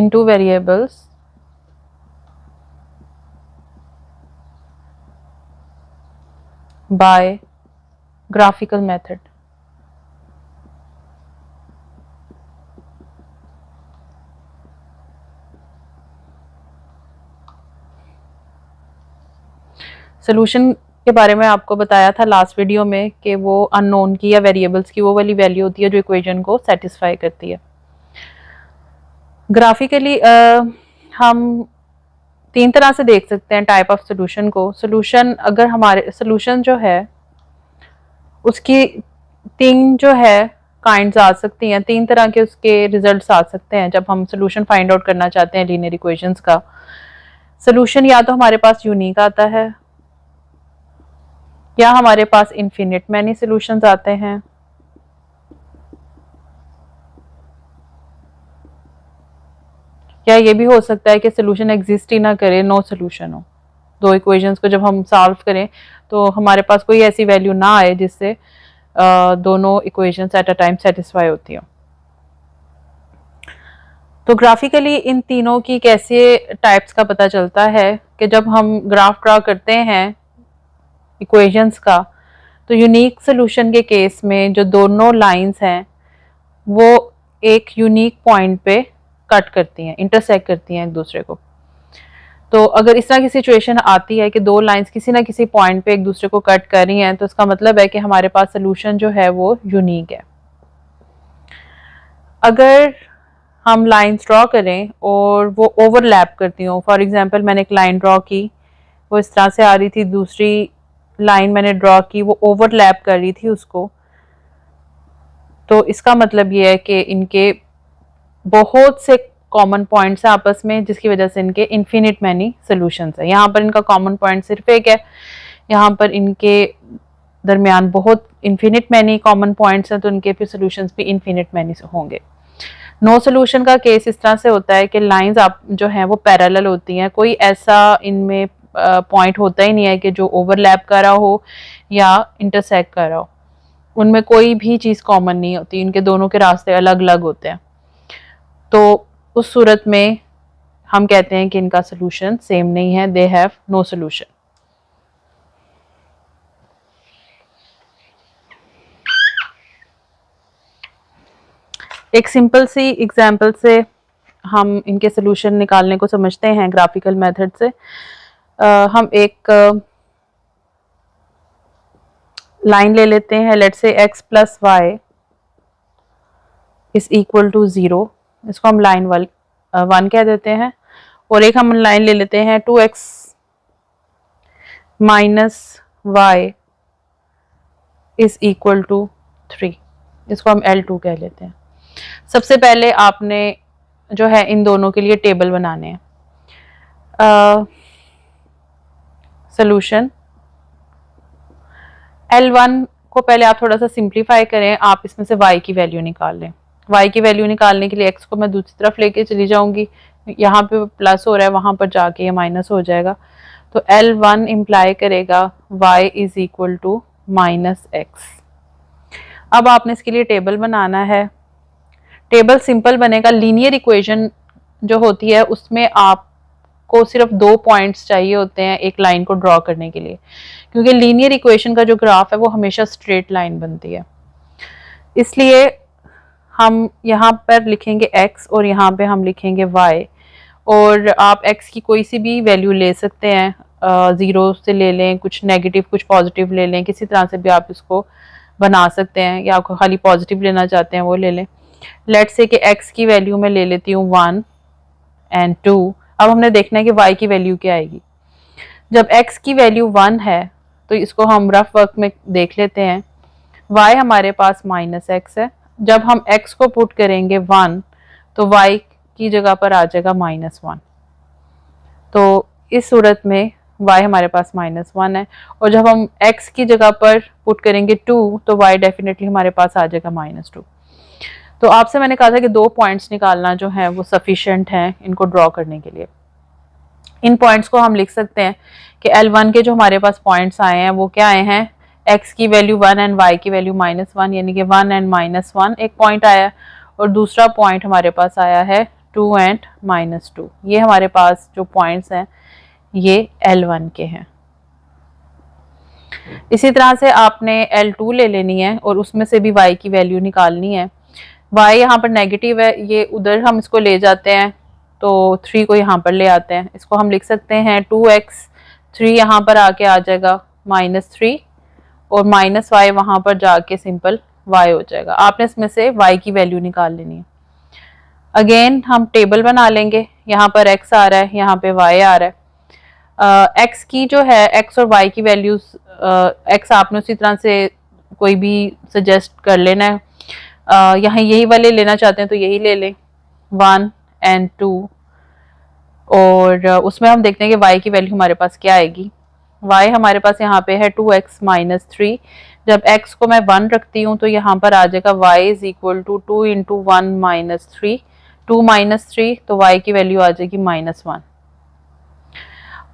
in two variables by graphical method. Solution के बारे में आपको बताया था लास्ट वीडियो में कि वो अननोन की या वेरिएबल्स की वो वाली वैल्यू होती है जो इक्वेशन को सेटिस्फाई करती है। ग्राफिकली हम तीन तरह से देख सकते हैं टाइप ऑफ सोल्यूशन को। सोल्यूशन अगर हमारे सोल्यूशन जो है उसकी तीन जो है काइंड्स आ सकती हैं, तीन तरह के उसके रिजल्ट्स आ सकते हैं जब हम सोल्यूशन फाइंड आउट करना चाहते हैं लीनियर इक्वेशंस का। सोल्यूशन या तो हमारे पास यूनिक आता है या हमारे पास इनफिनिट मैनी सॉल्यूशंस आते हैं, या ये भी हो सकता है कि सोल्यूशन एग्जिस्ट ही ना करे, नो सोल्यूशन हो। दो इक्वेशंस को जब हम सॉल्व करें तो हमारे पास कोई ऐसी वैल्यू ना आए जिससे दोनों equations at a time satisfy होती हो। तो ग्राफिकली इन तीनों की कैसे टाइप्स का पता चलता है कि जब हम ग्राफ ड्रा करते हैं इक्वेशंस का, तो यूनिक सोल्यूशन के केस में जो दोनों लाइंस हैं वो एक यूनिक पॉइंट पे कट करती हैं, इंटरसेक्ट करती हैं एक दूसरे को। तो अगर इस तरह की सिचुएशन आती है कि दो लाइंस किसी ना किसी पॉइंट पे एक दूसरे को कट कर रही हैं, तो इसका मतलब है कि हमारे पास सोल्यूशन जो है वो यूनिक है। अगर हम लाइंस ड्रॉ करें और वो ओवरलैप करती हूँ, फॉर एग्जांपल मैंने एक लाइन ड्रॉ की, वो इस तरह से आ रही थी, दूसरी लाइन मैंने ड्रॉ की वो ओवरलैप कर रही थी उसको, तो इसका मतलब ये है कि इनके बहुत से कॉमन पॉइंट्स हैं आपस में, जिसकी वजह से इनके इन्फिनिट मैनी सॉल्यूशंस है। यहाँ पर इनका कॉमन पॉइंट सिर्फ एक है, यहाँ पर इनके दरमियान बहुत इन्फिनिट मैनी कॉमन पॉइंट्स हैं, तो इनके फिर सॉल्यूशंस भी इन्फिनिट मैनी होंगे। नो सोल्यूशन का केस इस तरह से होता है कि लाइंस आप जो हैं वो पैरेलल होती हैं, कोई ऐसा इनमें पॉइंट होता ही नहीं है कि जो ओवरलैप कर रहा हो या इंटरसेक्ट कर रहा हो, उनमें कोई भी चीज़ कॉमन नहीं होती, इनके दोनों के रास्ते अलग अलग होते हैं। तो उस सूरत में हम कहते हैं कि इनका सोल्यूशन सेम नहीं है, दे हैव नो सोल्यूशन। एक सिंपल सी एग्जांपल से हम इनके सोल्यूशन निकालने को समझते हैं ग्राफिकल मेथड से। हम एक लाइन ले लेते हैं, let's say x plus y is equal to 0, इसको हम लाइन 1 कह देते हैं। और एक हम लाइन ले लेते हैं 2x minus y is equal to 3, इसको हम L2 कह लेते हैं। सबसे पहले आपने जो है इन दोनों के लिए टेबल बनाने हैं। सोल्यूशन L1 को पहले आप थोड़ा सा सिंप्लीफाई करें, आप इसमें से y की वैल्यू निकाल लें। y की वैल्यू निकालने के लिए x को मैं दूसरी तरफ लेके चली जाऊंगी, यहाँ पे प्लस हो रहा है, वहां पर जाके ये माइनस हो जाएगा। तो L1 इम्प्लाई करेगा y is equal to minus x. अब आपने इसके लिए टेबल बनाना है। टेबल सिंपल बनेगा, लीनियर इक्वेशन जो होती है उसमें आपको सिर्फ 2 पॉइंट्स चाहिए होते हैं एक लाइन को ड्रॉ करने के लिए, क्योंकि लीनियर इक्वेशन का जो ग्राफ है वो हमेशा स्ट्रेट लाइन बनती है। इसलिए हम यहाँ पर लिखेंगे x और यहाँ पे हम लिखेंगे y, और आप x की कोई सी भी वैल्यू ले सकते हैं, 0 से ले लें, कुछ नेगेटिव कुछ पॉजिटिव ले लें, किसी तरह से भी आप इसको बना सकते हैं, या आपको खाली पॉजिटिव लेना चाहते हैं वो ले लें। लेट्स से कि x की वैल्यू मैं ले लेती हूँ 1 एंड 2। अब हमने देखना है कि y की वैल्यू क्या आएगी। जब x की वैल्यू 1 है तो इसको हम रफ वर्क में देख लेते हैं, y हमारे पास माइनस एक्स है। जब हम x को पुट करेंगे 1 तो y की जगह पर आ जाएगा -1। तो इस सूरत में y हमारे पास -1 है, और जब हम x की जगह पर पुट करेंगे 2 तो y डेफिनेटली हमारे पास आ जाएगा -2। तो आपसे मैंने कहा था कि 2 पॉइंट्स निकालना जो है वो सफिशिएंट हैं इनको ड्रॉ करने के लिए। इन पॉइंट्स को हम लिख सकते हैं कि L1 के जो हमारे पास पॉइंट्स आए हैं वो क्या आए हैं, x की वैल्यू 1 एंड y की वैल्यू -1, यानी कि 1 एंड -1 एक पॉइंट आया, और दूसरा पॉइंट हमारे पास आया है 2 एंड -2। ये हमारे पास जो पॉइंट्स हैं ये L1 के हैं। इसी तरह से आपने L2 ले लेनी है और उसमें से भी y की वैल्यू निकालनी है। y यहाँ पर नेगेटिव है, ये उधर हम इसको ले जाते हैं तो 3 को यहाँ पर ले आते हैं। इसको हम लिख सकते हैं 2x, 3 यहाँ पर आके आ जाएगा -3 और -y वहाँ पर जाके सिंपल y हो जाएगा। आपने इसमें से y की वैल्यू निकाल लेनी है। अगेन हम टेबल बना लेंगे, यहाँ पर x आ रहा है, यहाँ पे y आ रहा है। x की जो है x और y की वैल्यूज x आपने उसी तरह से कोई भी सजेस्ट कर लेना है। यहाँ यही वाले लेना चाहते हैं तो यही ले लें 1 एंड 2 और उसमें हम देखते हैं कि y की वैल्यू हमारे पास क्या आएगी। y हमारे पास यहाँ पे है 2x - 3। जब x को मैं 1 रखती हूँ तो यहाँ पर आ जाएगा y is equal to 2 into 1 - 3, 2 - 3 तो y की वैल्यू आ जाएगी -1।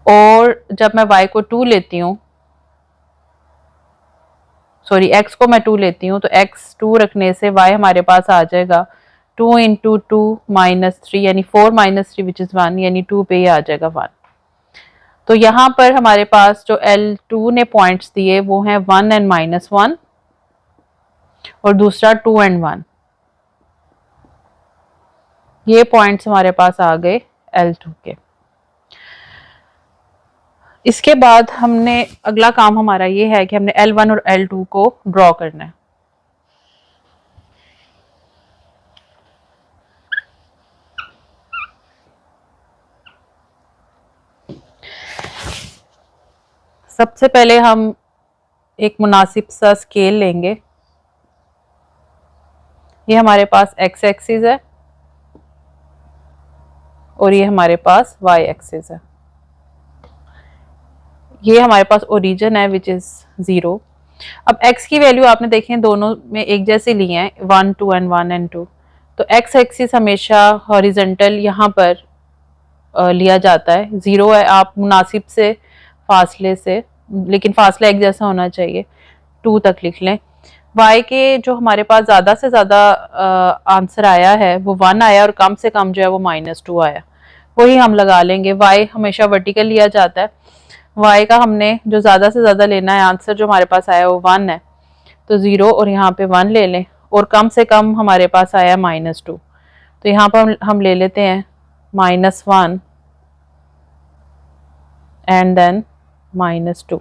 और जब मैं y को 2 लेती हूँ, सॉरी x को मैं 2 लेती हूँ तो x 2 रखने से y हमारे पास आ जाएगा 2 इंटू 2 -3 यानी 4 - 3 विच इज़ 1 यानी 2 पे ही आ जाएगा 1। तो यहाँ पर हमारे पास जो L2 ने पॉइंट्स दिए वो हैं 1 एंड -1 और दूसरा 2 एंड 1। ये पॉइंट्स हमारे पास आ गए L2 के। इसके बाद हमने अगला काम हमारा ये है कि हमने L1 और L2 को ड्रॉ करना है। सबसे पहले हम एक मुनासिब सा स्केल लेंगे। ये हमारे पास x एक्सिस है और ये हमारे पास y एक्सिस है। ये हमारे पास ओरिजिन है विच इज 0। अब x की वैल्यू आपने देखें दोनों में एक जैसे लिए हैं 1 2 एंड 1 एंड 2। तो x एक्सिस हमेशा हॉरिजॉन्टल यहाँ पर लिया जाता है। 0 है, आप मुनासिब से फासले से, लेकिन फासला एक जैसा होना चाहिए, 2 तक लिख लें। y के जो हमारे पास ज़्यादा से ज़्यादा आंसर आया है वो 1 आया और कम से कम जो है वो -2 आया, वही हम लगा लेंगे। y हमेशा वर्टिकल लिया जाता है। y का हमने जो ज़्यादा से ज़्यादा लेना है, आंसर जो हमारे पास आया वो 1 है तो 0 और यहाँ पे 1 ले लें और कम से कम हमारे पास आया -2 तो यहाँ पर हम ले लेते हैं -1 एंड देन -2।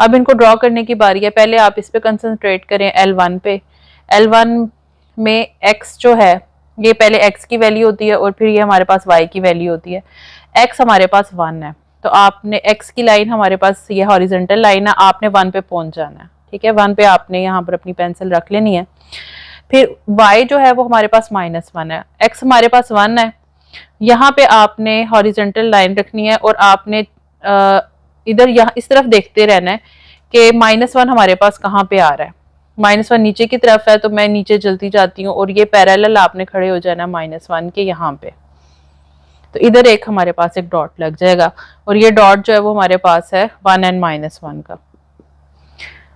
अब इनको ड्रॉ करने की बारी है। पहले आप इस पे कंसंट्रेट करें L1 पे। L1 में x जो है ये पहले x की वैल्यू होती है और फिर ये हमारे पास y की वैल्यू होती है। x हमारे पास 1 है तो आपने x की लाइन हमारे पास ये हॉरिजॉन्टल लाइन है, आपने 1 पे पहुंच जाना है। ठीक है, 1 पे आपने यहाँ पर अपनी पेंसिल रख लेनी है। फिर y जो है वो हमारे पास -1 है, x हमारे पास 1 है। यहाँ पे आपने हॉरिजॉन्टल लाइन रखनी है और आपने इधर यहाँ इस तरफ देखते रहना है कि -1 हमारे पास कहाँ पे आ रहा है। -1 नीचे की तरफ है तो मैं नीचे चलती जाती हूँ और ये पैरेलल आपने खड़े हो जाना -1 के यहाँ पे। तो इधर एक हमारे पास एक डॉट लग जाएगा और ये डॉट जो है वो हमारे पास है 1 एंड -1 का।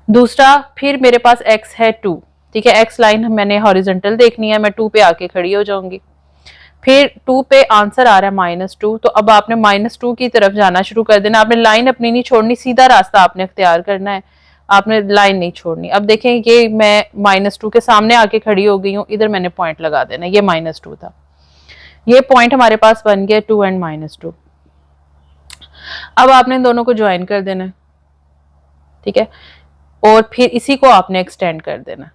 दूसरा फिर मेरे पास x है 2। ठीक है, x लाइन मैंने हॉरिजॉन्टल देखनी है, मैं 2 पे आके खड़ी हो जाऊंगी। फिर 2 पे आंसर आ रहा है -2 तो अब आपने -2 की तरफ जाना शुरू कर देना। आपने लाइन अपनी नहीं छोड़नी, सीधा रास्ता आपने अख्तियार करना है, आपने लाइन नहीं छोड़नी। अब देखें ये मैं -2 के सामने आके खड़ी हो गई हूँ, इधर मैंने पॉइंट लगा देना। ये -2 था, ये पॉइंट हमारे पास बन गया 2 एंड -2। अब आपने इन दोनों को ज्वाइन कर देना है। ठीक है, और फिर इसी को आपने एक्सटेंड कर देना।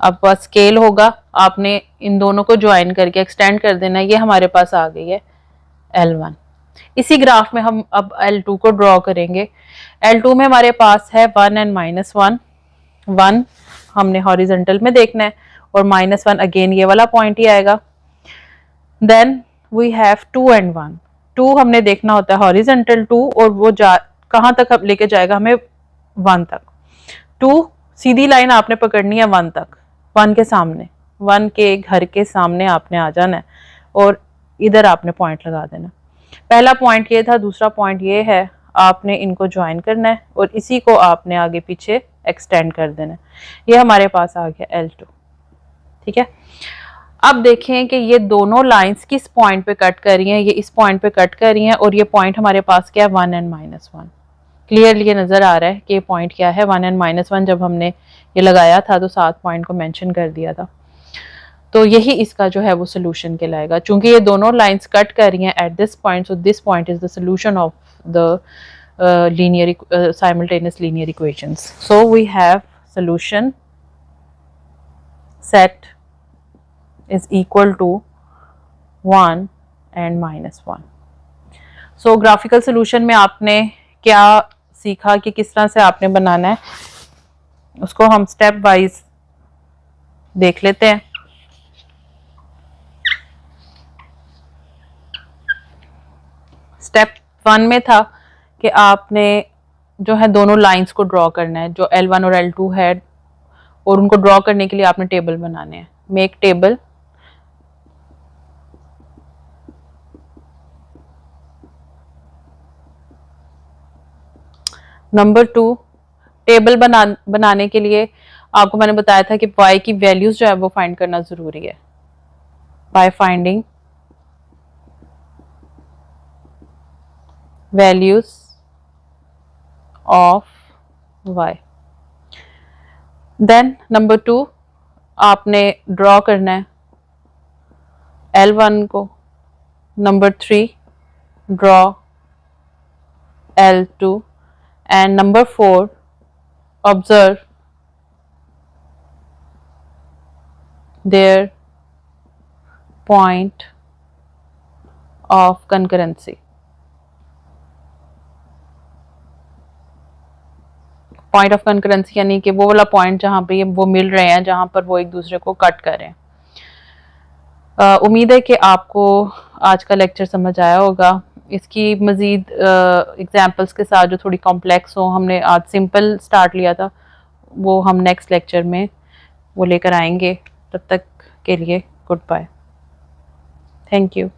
अब बस स्केल होगा, आपने इन दोनों को ज्वाइन करके एक्सटेंड कर देना। ये हमारे पास आ गई है L1। इसी ग्राफ में हम अब L2 को ड्रॉ करेंगे। L2 में हमारे पास है 1 एंड -1। 1 हमने हॉरिजॉन्टल में देखना है और -1 अगेन ये वाला पॉइंट ही आएगा। Then we have 2 and 1। 2 हमने देखना होता है हॉरिजॉन्टल 2 और वो कहाँ तक लेके जाएगा हमें 1 तक। 2 सीधी लाइन आपने पकड़नी है 1 तक, 1 के सामने, 1 के घर के सामने आपने आ जाना है और इधर आपने पॉइंट लगा देना। पहला पॉइंट ये था, दूसरा पॉइंट ये है, आपने इनको ज्वाइन करना है और इसी को आपने आगे पीछे एक्सटेंड कर देना है। ये हमारे पास आ गया L2। ठीक है, अब देखें कि ये दोनों लाइंस किस पॉइंट पे कट कर रही हैं, ये इस पॉइंट पे कट कर रही हैं और ये पॉइंट हमारे पास क्या है 1 and -1। क्लियरली ये नजर आ रहा है कि ये पॉइंट क्या है 1 and -1। जब हमने ये लगाया था तो 7 पॉइंट को मेंशन कर दिया था, तो यही इसका जो है वो सोल्यूशन कहलाएगा। चूंकि ये दोनों लाइंस कट कर रही हैं at this point, so this point is the solution of the linear simultaneous linear equations. So we have solution set is equal to 1 and -1. So graphical solution में आपने क्या सीखा कि किस तरह से आपने बनाना है, उसको हम स्टेप वाइज देख लेते हैं। स्टेप 1 में था कि आपने जो है दोनों लाइंस को ड्रॉ करना है, जो L1 और L2 है, और उनको ड्रॉ करने के लिए आपने टेबल बनाने हैं। Make table. नंबर 2, टेबल बनाने के लिए आपको मैंने बताया था कि y की वैल्यूज जो है वो फाइंड करना जरूरी है। By finding values of y। Then number 2 आपने ड्रॉ करना है L1 को। Number 3 draw L2 and number 4 observe their point of concurrency। Point of concurrency यानी कि वो वाला पॉइंट जहां पे वो मिल रहे हैं, जहां पर वो एक दूसरे को कट कर रहे हैं। उम्मीद है कि आपको आज का लेक्चर समझ आया होगा। इसकी मज़ीद एग्जांपल्स के साथ जो थोड़ी कॉम्प्लेक्स हो, हमने आज सिंपल स्टार्ट लिया था, वो हम नेक्स्ट लेक्चर में वो लेकर आएंगे। तब तक के लिए गुड बाय, थैंक यू।